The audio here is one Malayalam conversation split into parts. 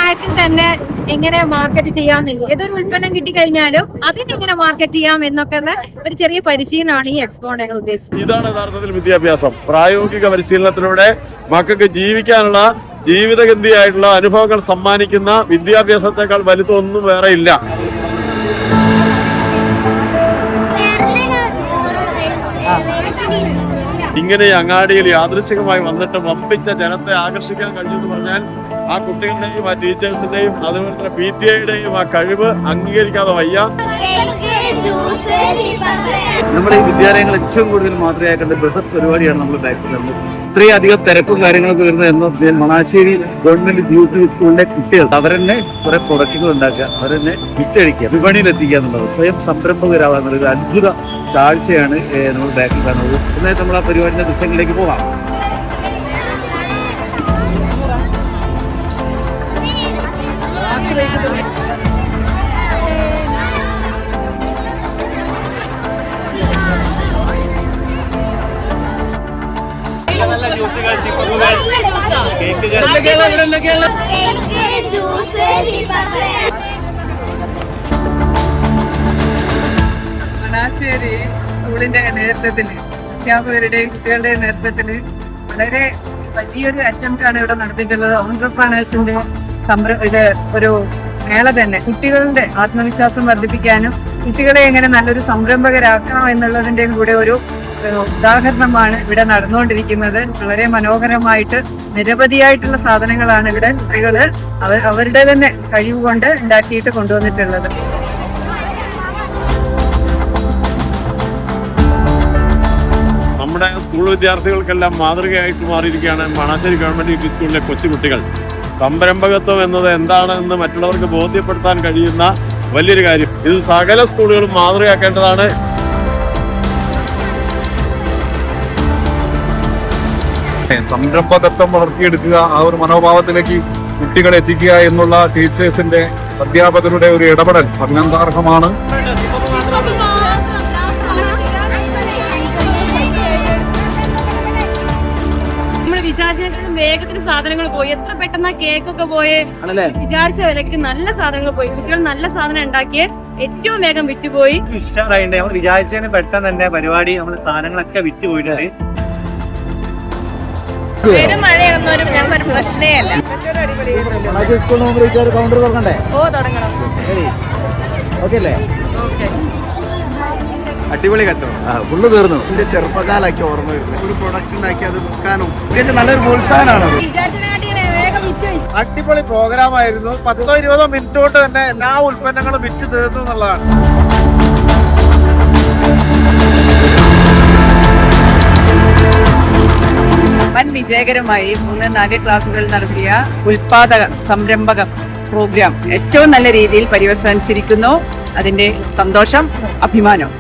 പ്രായത്തിൽ തന്നെ എങ്ങനെ മാർക്കറ്റ് ചെയ്യാമെന്ന്, ഏതൊരു ഉൽപ്പന്നം കിട്ടിക്കഴിഞ്ഞാലും അതിനെങ്ങനെ മാർക്കറ്റ് ചെയ്യാം എന്നൊക്കെ ഉള്ള ഒരു ചെറിയ പരിശീലനമാണ് ഈ എക്സ്പോണ്ട് ഞങ്ങൾ ഉദ്ദേശിച്ചത്. ഇതാണ് യഥാർത്ഥത്തിൽ വിദ്യാഭ്യാസം. പ്രായോഗിക പരിശീലനത്തിലൂടെ മക്കൾക്ക് ജീവിക്കാനുള്ള ജീവിതഗന്ധിയായിട്ടുള്ള അനുഭവങ്ങൾ സമ്മാനിക്കുന്ന വിദ്യാഭ്യാസത്തെക്കാൾ വലുതൊന്നും വേറെ ഇല്ല. ഇങ്ങനെ അങ്ങാടിയിൽ യാദൃശ്ചികമായി വന്നിട്ട് വമ്പിച്ച ജനത്തെ ആകർഷിക്കാൻ കഴിഞ്ഞെന്ന് പറഞ്ഞാൽ ആ കുട്ടികളുടെയും ആ ടീച്ചേഴ്സിന്റെയും അതുപോലെ തന്നെ PTA-യുടെയും ആ കഴിവ് അംഗീകരിക്കാതെ വയ്യ. നമ്മുടെ ഈ വിദ്യാലയങ്ങൾ ഏറ്റവും കൂടുതൽ മാതൃകയാക്കേണ്ട ബൃഹത് പരിപാടിയാണ് നമ്മൾ ബാക്കിൽ. ഇത്രയധികം തിരക്കും കാര്യങ്ങളൊക്കെ വരുന്ന മണാശ്ശേരി ഗവൺമെന്റ് യൂത്ത് സ്കൂളിലെ കുട്ടികൾ അവരെന്നെ കുറെ പ്രൊഡക്റ്റുകൾ ഉണ്ടാക്കുക, അവരെന്നെ വിറ്റഴിക്കുക, വിപണിയിൽ എത്തിക്കുക എന്നുള്ളത്, സ്വയം സംരംഭകരാവുക എന്നുള്ളത് അത്ഭുത കാഴ്ചയാണ് നമ്മൾ ബാക്കിൽ കാണുന്നത്. എന്നാൽ നമ്മൾ ആ പരിപാടിയുടെ ദൃശ്യങ്ങളിലേക്ക് പോകാം. മണാശ്ശേരി സ്കൂളിന്റെ നേതൃത്വത്തിൽ, അധ്യാപകരുടെയും കുട്ടികളുടെയും നേതൃത്വത്തിൽ വളരെ വലിയൊരു അറ്റംപ്റ്റ് ആണ് ഇവിടെ നടത്തിയിട്ടുള്ളത്. ഓൺട്രപ്രണേഴ്സിന്റെ ഇത് ഒരു മേള തന്നെ കുട്ടികളുടെ ആത്മവിശ്വാസം വർദ്ധിപ്പിക്കാനും കുട്ടികളെ എങ്ങനെ നല്ലൊരു സംരംഭകരാക്കാം എന്നുള്ളതിന്റെയും കൂടെ ഒരു ഉദാഹരണമാണ് ഇവിടെ നടന്നുകൊണ്ടിരിക്കുന്നത്. വളരെ മനോഹരമായിട്ട് നിരവധിയായിട്ടുള്ള സാധനങ്ങളാണ് ഇവിടെ കുട്ടികള് അവരുടെ തന്നെ കഴിവ് കൊണ്ട് ഉണ്ടാക്കിയിട്ട് കൊണ്ടുവന്നിട്ടുള്ളത്. നമ്മുടെ സ്കൂൾ വിദ്യാർത്ഥികൾക്കെല്ലാം മാതൃകയായിട്ട് മാറിയിരിക്കുകയാണ് മണാശ്ശേരി ഗവൺമെന്റ് UP സ്കൂളിലെ കൊച്ചുകുട്ടികൾ. സംരംഭകത്വം എന്നത് എന്താണെന്ന് മറ്റുള്ളവർക്ക് ബോധ്യപ്പെടുത്താൻ കഴിയുന്ന വലിയൊരു കാര്യം. ഇത് സകല സ്കൂളുകളും മാതൃകയാക്കേണ്ടതാണ്. സംരംഭകത്വം വളർത്തിയെടുക്കുക, ആ ഒരു മനോഭാവത്തിലേക്ക് കുട്ടികളെ എത്തിക്കുക എന്നുള്ള ടീച്ചേഴ്സിന്റെ, അധ്യാപകരുടെ ഒരു ഇടപെടൽ അഭിനന്ദനാർഹമാണ്. വിചാരിച്ചതിനേക്കാളും വേഗത്തിൽ സാധനങ്ങൾ പോയി. എത്ര പെട്ടെന്ന് കേക്കൊക്കെ പോയി, വിചാരിച്ച വിലക്ക് നല്ല സാധനങ്ങൾ പോയി. കുട്ടികൾ നല്ല സാധനം ഉണ്ടാക്കിയ ഏറ്റവും വേഗം വിറ്റുപോയി. ഇഷ്ടമായിട്ടുണ്ട്. നമ്മൾ വിചാരിച്ചതിന് പെട്ടെന്ന് തന്നെ പരിപാടി, നമ്മൾ സാധനങ്ങളൊക്കെ വിറ്റുപോയിട്ടുണ്ട്. മഴയൊന്നും ഞങ്ങൾക്കൊരു പ്രശ്നേ അല്ല. കൗണ്ടർ തുറക്കണ്ടേ? തുടങ്ങണം. ഓക്കെ അല്ലേ? അടിപൊളി കച്ചവടം, ഫുള്ള് തീർന്നു. എന്റെ ചെറുപ്പകാലൊക്കെ ഓർമ്മ വരുന്നത്. ഒരു പ്രൊഡക്റ്റ് ഉണ്ടാക്കി അത് വിൽക്കാനും നല്ലൊരു പ്രോത്സാഹനമാണ്. അടിപൊളി പ്രോഗ്രാം ആയിരുന്നു. 10-20 മിനിറ്റ് കൊണ്ട് തന്നെ എല്ലാ ഉൽപ്പന്നങ്ങളും വിറ്റ് തീർന്നു എന്നുള്ളതാണ്. വൻ വിജയകരമായി 3-4 ക്ലാസുകളിൽ നടത്തിയ ഉൽപാദക സംരംഭക പ്രോഗ്രാം ഏറ്റവും നല്ല രീതിയിൽ പര്യവസാനിച്ചിരിക്കുന്നു. അതിന്റെ സന്തോഷം, അഭിമാനം.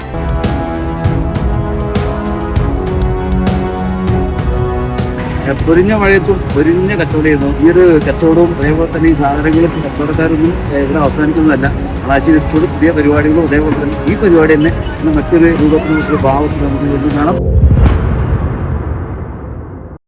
പൊരിഞ്ഞ മഴയത്തും പൊരിഞ്ഞ കച്ചവടമായിരുന്നു. ഈ ഒരു കച്ചവടവും അതേപോലെ തന്നെ ഈ സാധനങ്ങളും കച്ചവടക്കാരൊന്നും ഇവിടെ അവസാനിക്കുന്നതല്ല. മണാശ്ശേരി സ്കൂളിൽ പുതിയ പരിപാടികളും അതേപോലെ തന്നെ ഈ പരിപാടി തന്നെ മറ്റൊരു രൂപത്തിലുള്ള ഭാവത്തിൽ നമുക്ക് കാണാം.